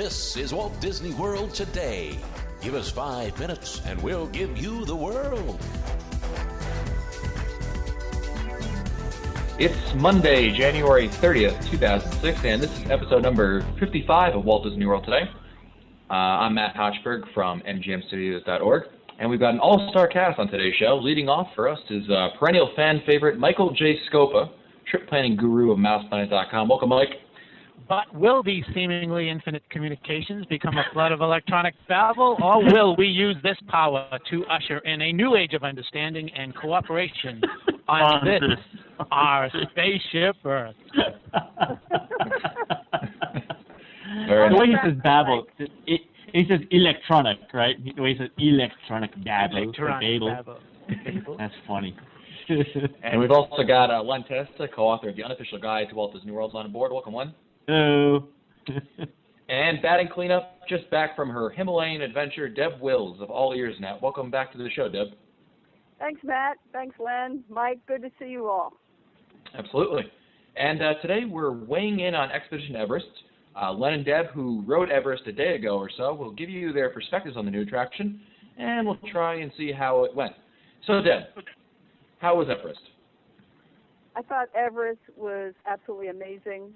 This is Walt Disney World Today. Give us 5 minutes and we'll give you the world. It's Monday, January 30th, 2006, and this is episode number 55 of Walt Disney World Today. I'm Matt Hochberg from mgmstudios.org, and we've got an all-star cast on today's show. Leading off for us is perennial fan favorite Michael J. Scopa, trip planning guru of MousePlanet.com. Welcome, Mike. But will these seemingly infinite communications become a flood of electronic babble, or will we use this power to usher in a new age of understanding and cooperation on this, our spaceship Earth? The way he says babble, he says electronic, right? The way he says electronic babble. That's funny. And we've also got Len Testa, co-author of The Unofficial Guide to Walt Disney World, on board. Welcome, Len. Hello. And batting cleanup, just back from her Himalayan adventure, Deb Wills of All Ears Net. Welcome back to the show, Deb. Thanks, Matt. Thanks, Len. Mike, good to see you all. Absolutely. And today we're weighing in on Expedition Everest. Len and Deb, who rode Everest a day ago or so, will give you their perspectives on the new attraction, and we'll try and see how it went. So, Deb, how was Everest? I thought Everest was absolutely amazing.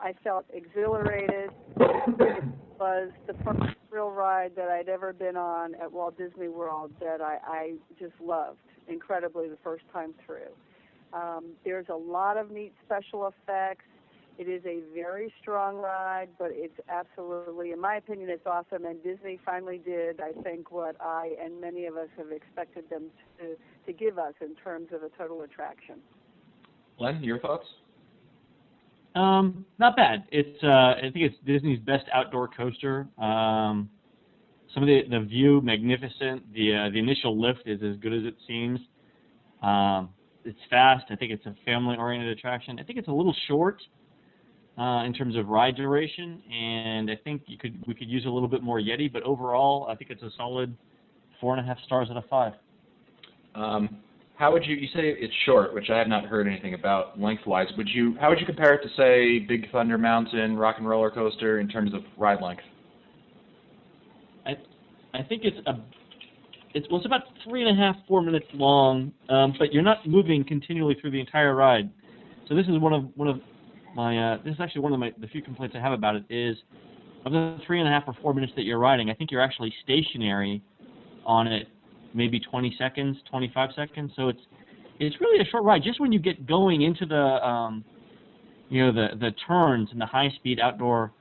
I felt exhilarated. It was the first thrill ride that I'd ever been on at Walt Disney World that I just loved incredibly the first time through. There's a lot of neat special effects. It is a very strong ride, but it's absolutely, in my opinion, it's awesome. And Disney finally did, I think, what I and many of us have expected them to give us in terms of a total attraction. Len, your thoughts? Not bad. It's I think it's Disney's best outdoor coaster. Some of the view, magnificent. The initial lift is as good as it seems. It's fast. I think it's a family-oriented attraction. I think it's a little short in terms of ride duration, and I think we could use a little bit more Yeti. But overall, I think it's a solid 4.5 stars out of 5. How would you say it's short, which I have not heard anything about lengthwise. How would you compare it to, say, Big Thunder Mountain, Rock and Roller Coaster in terms of ride length? I think it's about 3.5, 4 minutes long, but you're not moving continually through the entire ride. So this is one of my this is actually one of the few complaints I have about it is of the 3.5 or 4 minutes that you're riding, I think you're actually stationary on it maybe 20 seconds, 25 seconds. So it's really a short ride. Just when you get going into the the turns and the high-speed outdoor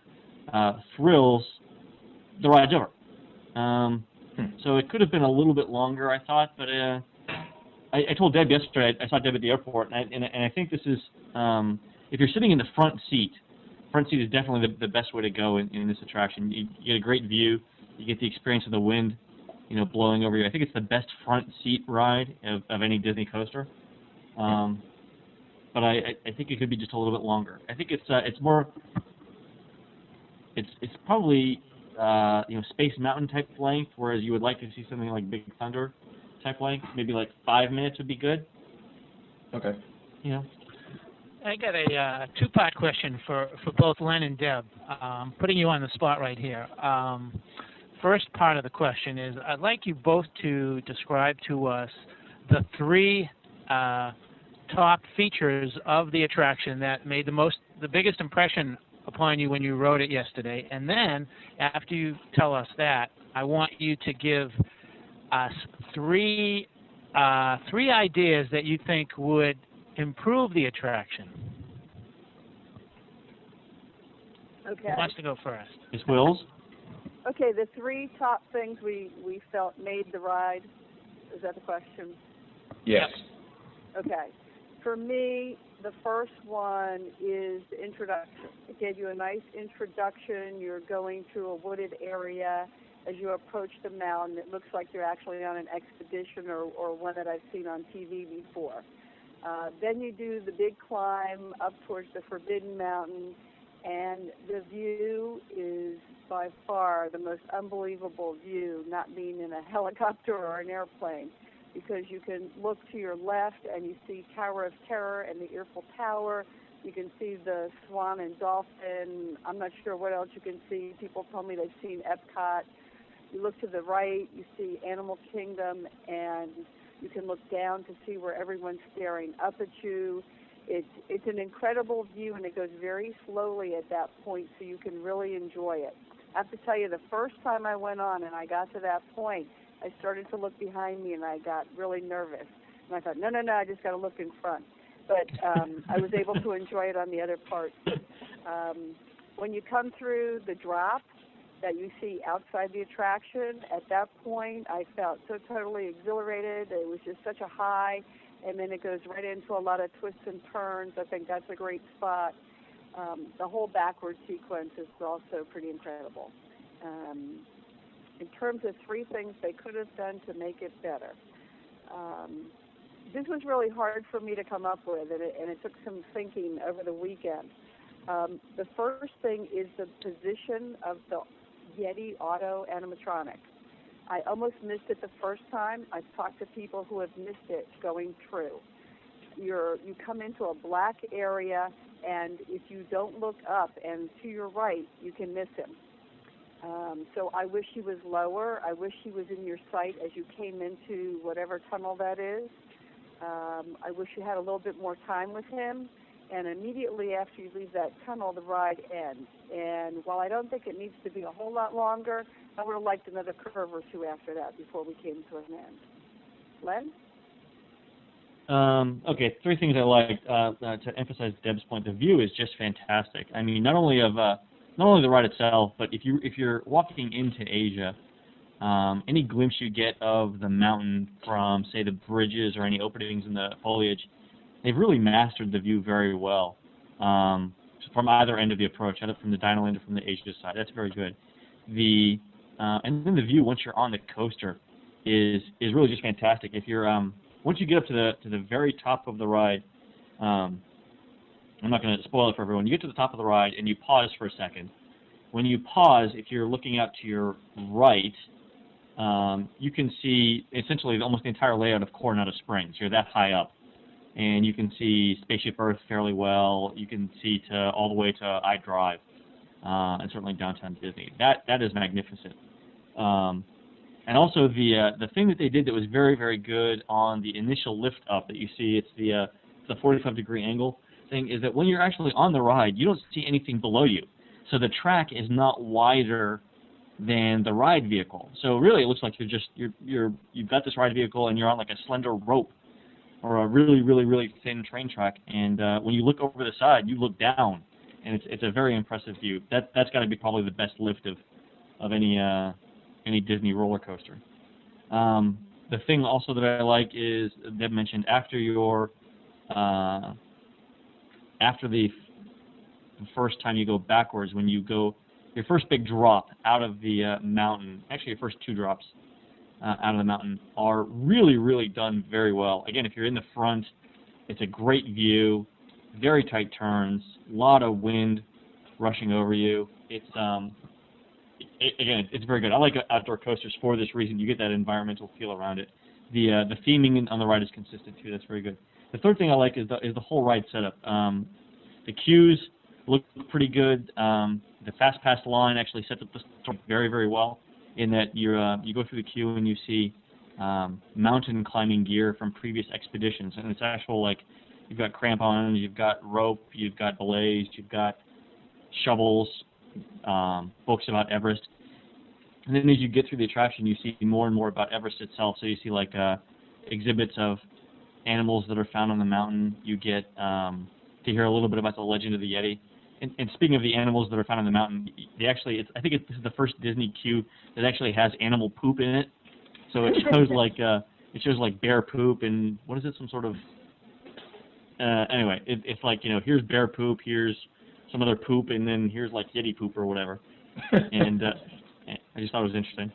thrills, the ride's over. So it could have been a little bit longer, I thought, but I told Deb yesterday, I saw Deb at the airport, and I think this is, if you're sitting in the front seat is definitely the best way to go in this attraction. You get a great view, you get the experience of the wind, blowing over you. I think it's the best front seat ride of any Disney coaster. But I think it could be just a little bit longer. I think it's probably Space Mountain type length, whereas you would like to see something like Big Thunder type length. Maybe like 5 minutes would be good. Okay. I got a two-part question for both Len and Deb. Putting you on the spot right here. First part of the question is, I'd like you both to describe to us the 3 top features of the attraction that made the biggest impression upon you when you rode it yesterday. And then, after you tell us that, I want you to give us 3 ideas that you think would improve the attraction. Okay. Who wants to go first? Miss Wills? Okay, the 3 top things we felt made the ride. Is that the question? Yes. Okay. For me, the first one is the introduction. It gave you a nice introduction. You're going through a wooded area. As you approach the mountain, it looks like you're actually on an expedition or one that I've seen on TV before. Then you do the big climb up towards the Forbidden Mountain, and the view is by far the most unbelievable view, not being in a helicopter or an airplane, because you can look to your left and you see Tower of Terror and the Eiffel Tower, You can see the swan and dolphin. I'm not sure what else you can see. People told me they've seen Epcot. You look to the right, you see Animal Kingdom, and you can look down to see where everyone's staring up at you. It's an incredible view, and it goes very slowly at that point, so you can really enjoy it. I have to tell you, the first time I went on and I got to that point, I started to look behind me, and I got really nervous. And I thought, no, I just got to look in front. But I was able to enjoy it on the other part. When you come through the drop that you see outside the attraction, at that point I felt so totally exhilarated. It was just such a high, and then it goes right into a lot of twists and turns. I think that's a great spot. The whole backward sequence is also pretty incredible. In terms of 3 things they could have done to make it better, this was really hard for me to come up with, and it took some thinking over the weekend. The first thing is the position of the Yeti Auto animatronic. I almost missed it the first time. I've talked to people who have missed it going through. You come into a black area, and if you don't look up and to your right, you can miss him. So I wish he was lower. I wish he was in your sight as you came into whatever tunnel that is. I wish you had a little bit more time with him. And immediately after you leave that tunnel, the ride ends. And while I don't think it needs to be a whole lot longer, I would have liked another curve or 2 after that before we came to an end. Len? Okay, 3 things I liked. To emphasize Deb's point, the view is just fantastic. I mean, not only the ride itself, but if you're walking into Asia, any glimpse you get of the mountain from, say, the bridges or any openings in the foliage, they've really mastered the view very well. From either end of the approach, either from the Dinoland or from the Asia side, that's very good. And then the view once you're on the coaster is really just fantastic. If you're once you get up to the very top of the ride, I'm not going to spoil it for everyone. You get to the top of the ride and you pause for a second. When you pause, if you're looking out to your right, you can see essentially almost the entire layout of Coronado Springs. You're that high up. And you can see Spaceship Earth fairly well. You can see all the way to iDrive, and certainly downtown Disney. That is magnificent. And also the thing that they did that was very, very good on the initial lift up that you see, it's the 45-degree angle thing, is that when you're actually on the ride, you don't see anything below you. So the track is not wider than the ride vehicle. So really, it looks like you've got this ride vehicle and you're on like a slender rope or a really, really, really thin train track. And when you look over the side, you look down, and it's a very impressive view. That's got to be probably the best lift of any Disney roller coaster. The thing also that I like is Deb mentioned after the first time you go backwards, when you go your first big drop out of the mountain, actually your first 2 drops out of the mountain are really, really done very well. Again, if you're in the front, it's a great view, very tight turns, a lot of wind rushing over you. It's again, it's very good. I like outdoor coasters for this reason. You get that environmental feel around it. The theming on the ride is consistent too. That's very good. The third thing I like is the whole ride setup. The queues look pretty good. The Fast Pass line actually sets up the story very, very well, in that you go through the queue and you see mountain climbing gear from previous expeditions, and it's actual, like, you've got crampons, you've got rope, you've got belays, you've got shovels, books about Everest. And then as you get through the attraction, you see more and more about Everest itself. So you see like exhibits of animals that are found on the mountain. You get to hear a little bit about the legend of the Yeti. And speaking of the animals that are found on the mountain, I think this is the first Disney queue that actually has animal poop in it. So it shows like bear poop and what is it? Some sort of anyway. It's like, here's bear poop, here's some other poop, and then here's like Yeti poop or whatever. And I just thought it was interesting.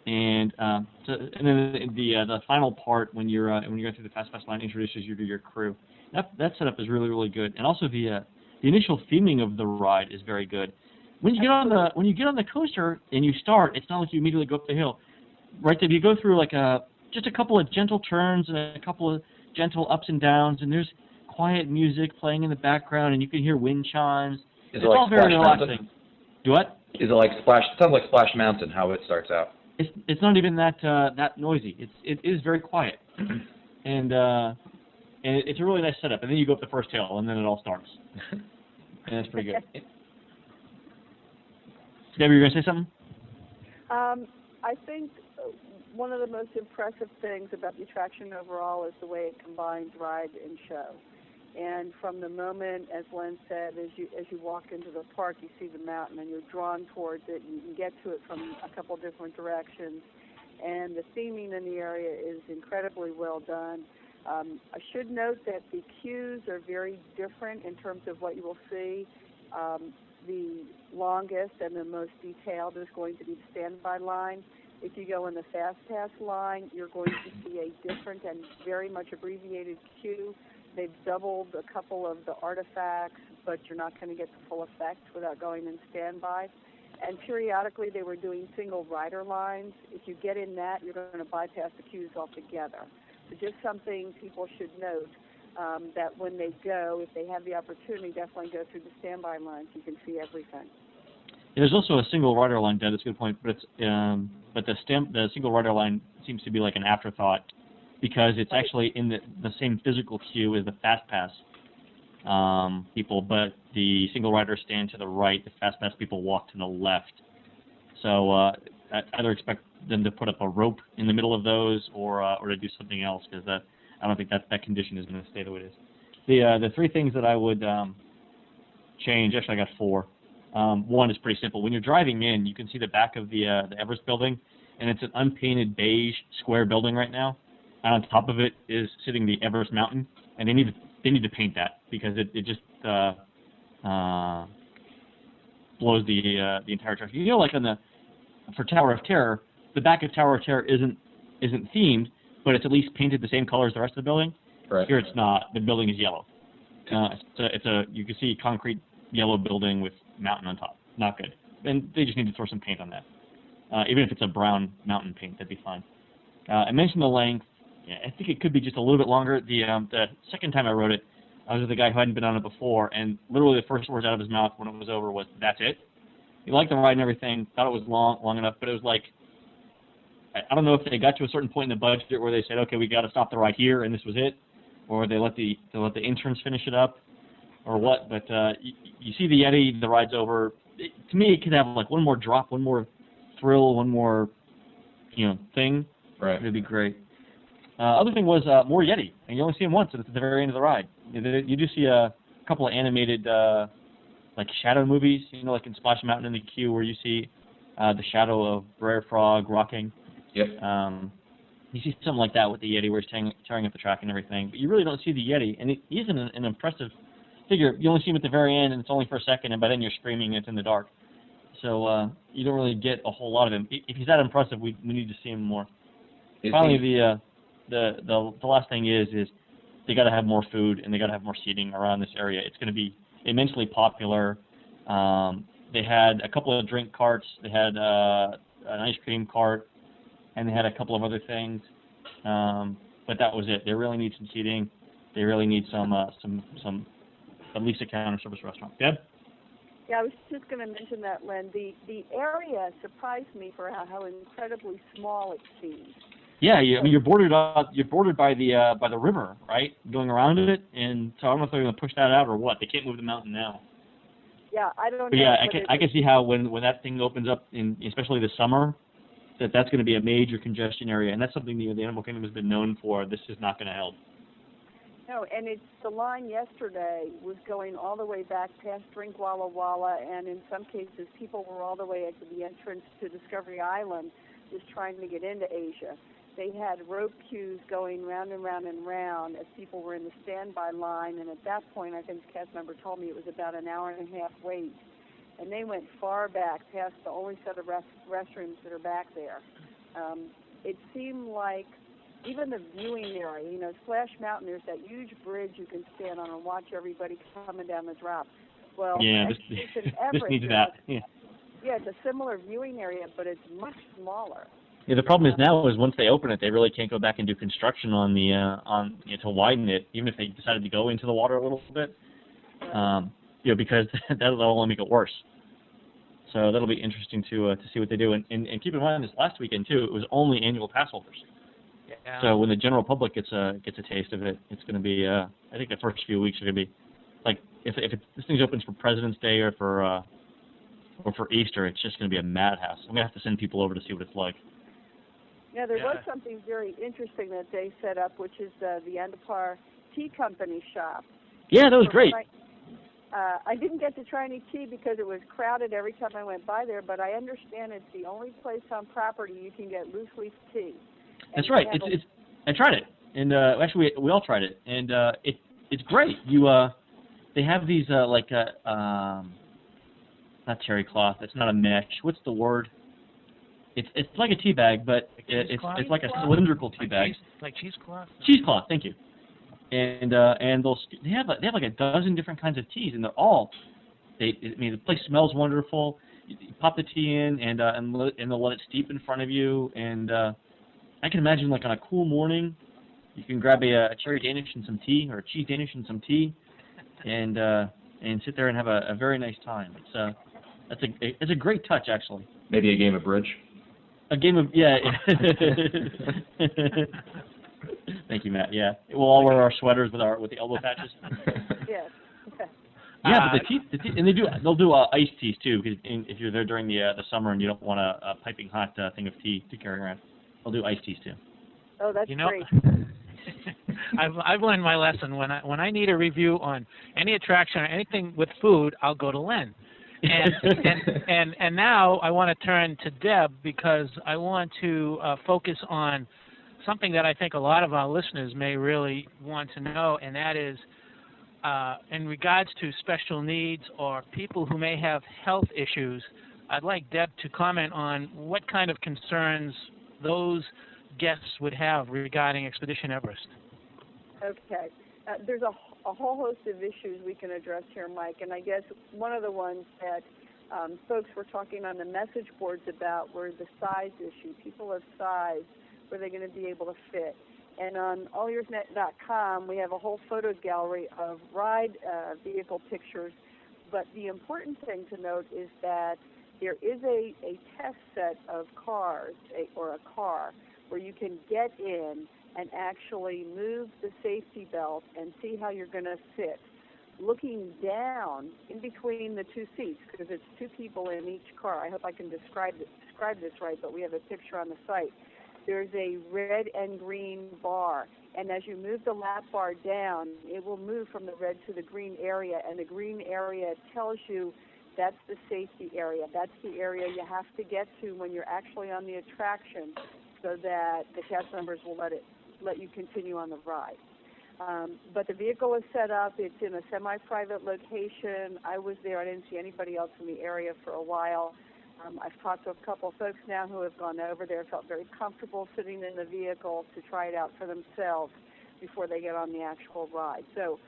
And then the final part when you're going through the Fast Pass line introduces you to your crew. That setup is really, really good. And also the initial theming of the ride is very good. When you get on the coaster and you start, it's not like you immediately go up the hill. Right there, you go through like just a couple of gentle turns and a couple of gentle ups and downs, and there's quiet music playing in the background, and you can hear wind chimes. Is It's it like all very Splash relaxing. Mountain? Do what? Is it like Splash? It sounds like Splash Mountain. How it starts out. It's not even that noisy. It is very quiet, and it's a really nice setup. And then you go up the first hill, and then it all starts, and it's pretty good. Debbie, you were gonna say something? I think one of the most impressive things about the attraction overall is the way it combines ride and show. And from the moment, as Len said, as you walk into the park, you see the mountain and you're drawn towards it. You can get to it from a couple different directions. And the theming in the area is incredibly well done. I should note that the queues are very different in terms of what you will see. The longest and the most detailed is going to be the standby line. If you go in the Fast Pass line, you're going to see a different and very much abbreviated queue. They've doubled a couple of the artifacts, but you're not going to get the full effect without going in standby. And periodically they were doing single rider lines. If you get in that, you're going to bypass the queues altogether. So just something people should note, that when they go, if they have the opportunity, definitely go through the standby lines. You can see everything. There's also a single rider line, Dad. That's a good point. But it's but the single rider line seems to be like an afterthought because it's actually in the same physical queue as the Fast Pass people, but the single riders stand to the right. The Fast Pass people walk to the left. So I either expect them to put up a rope in the middle of those or to do something else because I don't think that condition is going to stay the way it is. The three things that I would change, actually I got four. One is pretty simple. When you're driving in, you can see the back of the Everest building, and it's an unpainted beige square building right now. And on top of it is sitting the Everest Mountain, and they need to paint that because it just blows the entire traffic. You know, like for Tower of Terror, the back of Tower of Terror isn't themed, but it's at least painted the same color as the rest of the building. Right. Here it's not. The building is yellow. You can see concrete yellow building with mountain on top. Not good. And they just need to throw some paint on that. Even if it's a brown mountain paint, that'd be fine. I mentioned the length. Yeah, I think it could be just a little bit longer. The second time I rode it, I was with a guy who hadn't been on it before, and literally the first words out of his mouth when it was over was, "That's it." He liked the ride and everything, thought it was long enough, but it was like, I don't know if they got to a certain point in the budget where they said, okay, we got to stop the ride here, and this was it, or they let the interns finish it up, or what. But you see the Yeti, the ride's over. To me, it could have like one more drop, one more thrill, one more, thing. Right. It'd be great. Other thing was more Yeti, and you only see him once, and it's at the very end of the ride. You do see a couple of animated like shadow movies, like in Splash Mountain in the queue where you see the shadow of Brer Frog rocking. Yep. You see something like that with the Yeti where he's tearing up the track and everything, but you really don't see the Yeti, and he is an impressive figure. You only see him at the very end, and it's only for a second, and by then you're screaming, and it's in the dark. So you don't really get a whole lot of him. If he's that impressive, we need to see him more. Finally, the last thing is they got to have more food and they got to have more seating around this area. It's going to be immensely popular. They had a couple of drink carts. They had an ice cream cart, and they had a couple of other things. But that was it. They really need some seating. They really need some at least a counter service restaurant. Deb? Yeah, I was just going to mention that, Len. The area surprised me for how incredibly small it seems. Yeah, you're bordered by the river, right? Going around it, and so I don't know if they're going to push that out or what. They can't move the mountain now. Yeah, I don't know. But yeah, I can see how when that thing opens up, especially this summer, that's going to be a major congestion area, and that's something the Animal Kingdom has been known for. This is not going to help. No, and the line yesterday was going all the way back past Drink Walla Walla, and in some cases people were all the way at the entrance to Discovery Island just trying to get into Asia. They had rope queues going round and round and round as people were in the standby line, and at that point, I think the cast member told me it was about an hour and a half wait. And they went far back, past the only set of restrooms that are back there. It seemed like even the viewing area, Splash Mountain, there's that huge bridge you can stand on and watch everybody coming down the drop. Well, yeah, this needs that. Yeah. Yeah, it's a similar viewing area, but it's much smaller. Yeah, the problem is now is once they open it, they really can't go back and do construction on the to widen it, even if they decided to go into the water a little bit. Because that'll only make it worse. So that'll be interesting to see what they do. And keep in mind, this last weekend too, it was only annual pass holders. Yeah. So when the general public gets a taste of it, it's going to be. I think the first few weeks are going to be like if this thing opens for President's Day or for Easter, it's just going to be a madhouse. I'm going to have to send people over to see what it's like. Yeah, there was something very interesting that they set up, which is the Andapar Tea Company shop. Yeah, that was great. I didn't get to try any tea because it was crowded every time I went by there, but I understand it's the only place on property you can get loose leaf tea. That's right. I tried it, and actually we all tried it, and it's great. They have these not terry cloth. It's not a mesh. What's the word? It's like a tea bag, but it's like a cylindrical tea bag. Like cheesecloth. Cheesecloth. Thank you. And they have like a dozen different kinds of teas, and they're all. The place smells wonderful. You pop the tea in, and they'll let it steep in front of you. And I can imagine, like on a cool morning, you can grab a cherry Danish and some tea, or a cheese Danish and some tea, and sit there and have a very nice time. It's a great touch, actually. Maybe a game of bridge. A game of Thank you, Matt. Yeah, we'll all wear our sweaters with the elbow patches. Yes. Yeah, but the tea, and they'll do iced teas too. Cause if you're there during the summer and you don't want a piping hot thing of tea to carry around, they'll do iced teas too. Oh, that's great. I've learned my lesson. When I need a review on any attraction or anything with food, I'll go to Len. And now I want to turn to Deb because I want to focus on something that I think a lot of our listeners may really want to know, and that is in regards to special needs or people who may have health issues. I'd like Deb to comment on what kind of concerns those guests would have regarding Expedition Everest. Okay. There's a whole host of issues we can address here, Mike, and I guess one of the ones that folks were talking on the message boards about were the size issue. People of size, where they're going to be able to fit. And on allearsnet.com, we have a whole photo gallery of ride vehicle pictures. But the important thing to note is that there is a test set of cars, or a car, where you can get in and actually move the safety belt and see how you're going to fit. Looking down in between the two seats, because it's two people in each car. I hope I can describe this right, but we have a picture on the site. There's a red and green bar, and as you move the lap bar down, it will move from the red to the green area, and the green area tells you that's the safety area. That's the area you have to get to when you're actually on the attraction, so that the cast members will let you continue on the ride. But the vehicle is set up. It's in a semi-private location. I was there. I didn't see anybody else in the area for a while. I've talked to a couple of folks now who have gone over there, felt very comfortable sitting in the vehicle to try it out for themselves before they get on the actual ride. So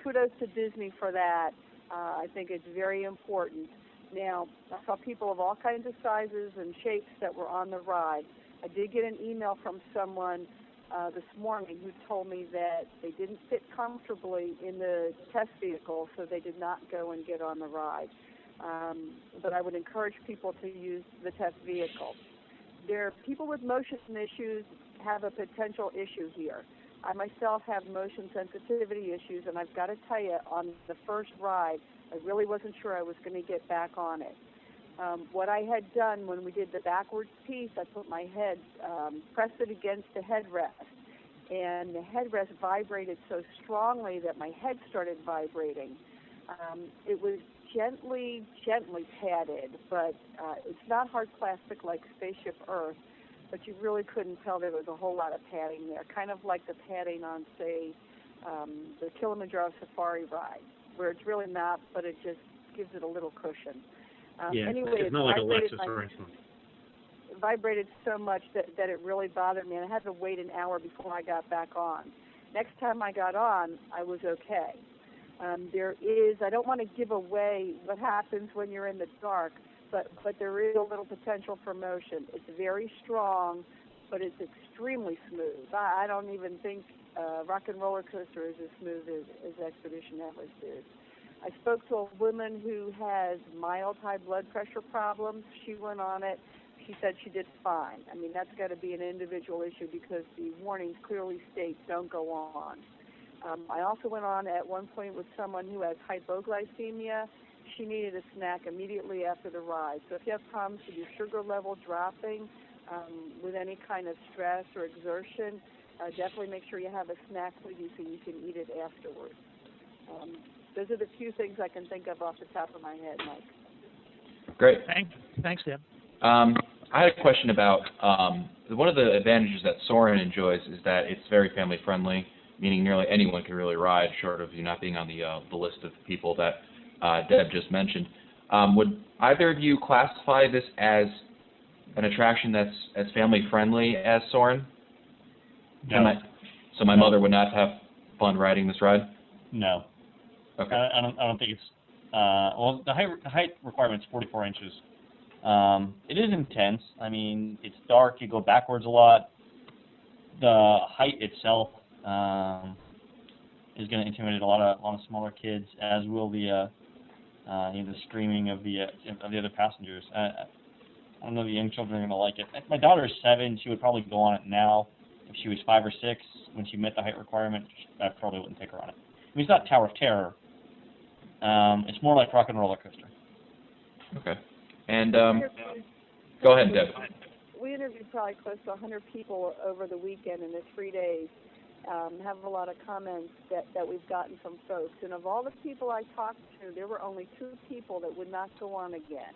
kudos to Disney for that. I think it's very important. Now, I saw people of all kinds of sizes and shapes that were on the ride. I did get an email from someone this morning who told me that they didn't fit comfortably in the test vehicle, so they did not go and get on the ride. But I would encourage people to use the test vehicle. People with motion issues have a potential issue here. I myself have motion sensitivity issues, and I've got to tell you, on the first ride, I really wasn't sure I was going to get back on it. What I had done when we did the backwards piece, I put my head, pressed it against the headrest, and the headrest vibrated so strongly that my head started vibrating. It was gently padded, but it's not hard plastic like Spaceship Earth, but you really couldn't tell there was a whole lot of padding there, kind of like the padding on, say, the Kilimanjaro Safari ride, where it's really not, but it just gives it a little cushion. Anyway, it's not like a Lexus, for instance. It vibrated so much that it really bothered me, and I had to wait an hour before I got back on. Next time I got on, I was okay. I don't want to give away what happens when you're in the dark, but there is a little potential for motion. It's very strong, but it's extremely smooth. I don't even think Rock and Roller Coaster is as smooth as Expedition Everest is. I spoke to a woman who has mild high blood pressure problems. She went on it. She said she did fine. I mean, that's got to be an individual issue because the warnings clearly state don't go on. I also went on at one point with someone who has hypoglycemia. She needed a snack immediately after the ride. So if you have problems with your sugar level dropping with any kind of stress or exertion, definitely make sure you have a snack with you so you can eat it afterwards. Those are the few things I can think of off the top of my head, Mike. Great. Thanks, Deb. I had a question about one of the advantages that Soarin' enjoys is that it's very family friendly, meaning nearly anyone can really ride, short of you not being on the list of people that Deb just mentioned. Would either of you classify this as an attraction that's as family friendly as Soarin'? No. So my mother would not have fun riding this ride? No. Okay. I don't think it's well, the height requirement is 44 inches. It is intense. I mean, it's dark. You go backwards a lot. The height itself is going to intimidate a lot of smaller kids, as will the screaming of the other passengers. I don't know if the young children are going to like it. If my daughter is 7, she would probably go on it now. If she was 5 or 6, when she met the height requirement, I probably wouldn't take her on it. I mean, it's not Tower of Terror. It's more like Rock and Roller Coaster. Okay. And go ahead, Deb. We interviewed probably close to 100 people over the weekend in the 3 days. Have a lot of comments that we've gotten from folks. And of all the people I talked to, there were only 2 people that would not go on again.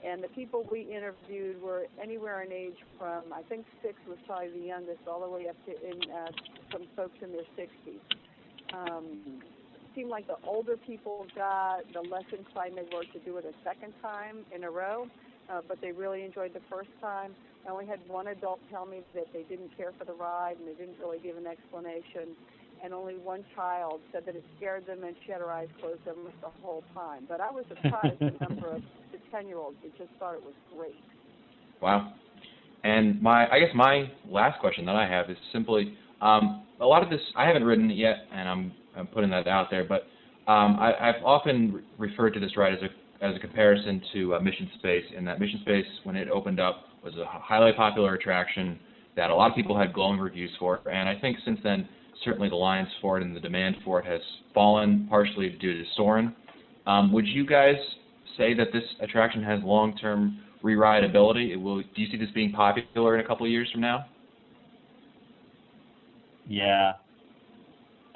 And the people we interviewed were anywhere in age from, I think 6 was probably the youngest, all the way up to some folks in their 60s. It seemed like the older people got, the less inclined they were to do it a second time in a row, but they really enjoyed the first time. I only had one adult tell me that they didn't care for the ride and they didn't really give an explanation. And only one child said that it scared them and she had her eyes closed almost the whole time. But I was surprised the number of the 10-year-olds that just thought it was great. Wow. And I guess my last question that I have is simply, a lot of this, I haven't ridden it yet, and I'm putting that out there, but I've often referred to this ride as a comparison to Mission Space, in that Mission Space, when it opened up, was a highly popular attraction that a lot of people had glowing reviews for, and I think since then, certainly the lines for it and the demand for it has fallen, partially due to Soarin'. Would you guys say that this attraction has long-term re-rideability? Do you see this being popular in a couple of years from now? Yeah.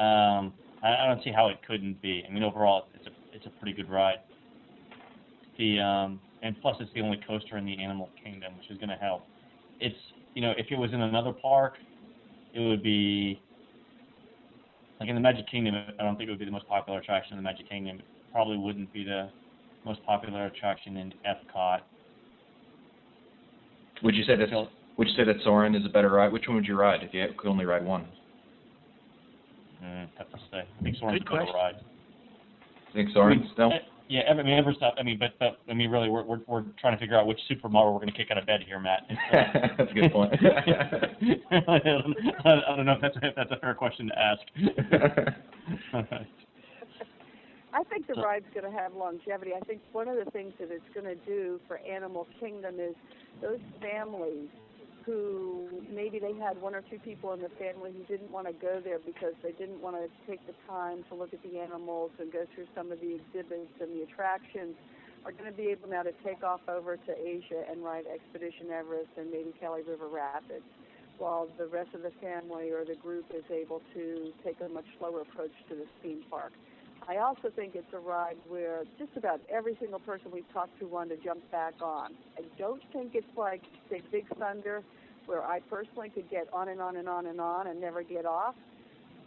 I don't see how it couldn't be. I mean, overall, it's a pretty good ride. And plus, it's the only coaster in the Animal Kingdom, which is going to help. It's, if it was in another park, it would be, like in the Magic Kingdom, I don't think it would be the most popular attraction in the Magic Kingdom. It probably wouldn't be the most popular attraction in Epcot. Would you say that Soarin' is a better ride? Which one would you ride if you could only ride one? Have to say, I think Soarin's a better ride. You think Soarin' still? Yeah, Everest. Really, we're trying to figure out which supermodel we're going to kick out of bed here, Matt. That's a good point. I don't know if that's a fair question to ask. I think the ride's going to have longevity. I think one of the things that it's going to do for Animal Kingdom is those families who maybe they had 1 or 2 people in the family who didn't want to go there because they didn't want to take the time to look at the animals and go through some of the exhibits and the attractions, are going to be able now to take off over to Asia and ride Expedition Everest and maybe Kelly River Rapids, while the rest of the family or the group is able to take a much slower approach to this theme park. I also think it's a ride where just about every single person we've talked to wanted to jump back on. I don't think it's like, say, Big Thunder, where I personally could get on and on and on and on and never get off.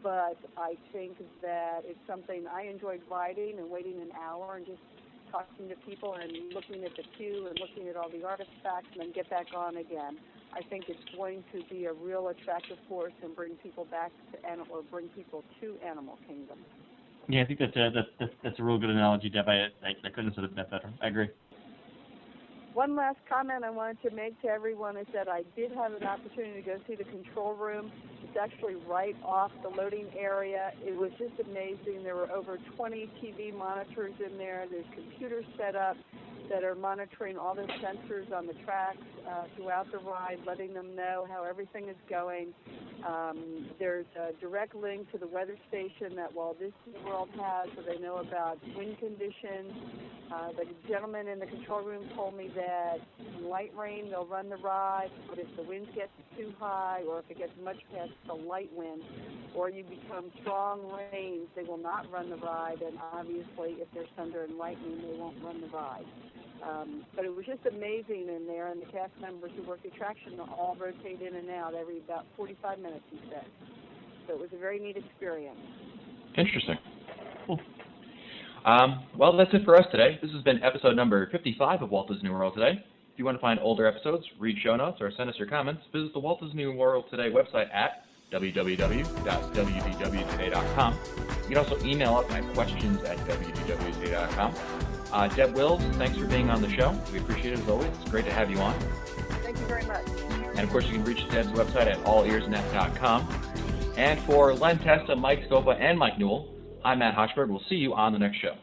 But I think that it's something I enjoyed riding and waiting an hour and just talking to people and looking at the queue and looking at all the artifacts and then get back on again. I think it's going to be a real attractive force and bring people back to bring people to Animal Kingdom. Yeah, I think that's a real good analogy, Deb. I couldn't have said it better. I agree. One last comment I wanted to make to everyone is that I did have an opportunity to go see the control room. It's actually right off the loading area. It was just amazing. There were over 20 TV monitors in there. There's computers set up that are monitoring all the sensors on the tracks throughout the ride, letting them know how everything is going. There's a direct link to the weather station that Walt Disney World has, so they know about wind conditions. The gentleman in the control room told me that in light rain they'll run the ride, but if the wind gets too high or if it gets much past the light wind or you become strong rains, they will not run the ride, and obviously if there's thunder and lightning they won't run the ride. But it was just amazing in there, and the cast members who work the attraction all rotate in and out every about 45 minutes, he said. So it was a very neat experience. Interesting. Cool. Well, that's it for us today. This has been episode number 55 of Walt Disney World Today. If you want to find older episodes, read show notes, or send us your comments, visit the Walt Disney World Today website at www.wdwtoday.com. You can also email us at questions@wdwtoday.com. Deb Wills, thanks for being on the show. We appreciate it as always. It's great to have you on. Thank you very much. And of course, you can reach Deb's website at allearsnet.com. And for Len Testa, Mike Scopa, and Mike Newell, I'm Matt Hochberg. We'll see you on the next show.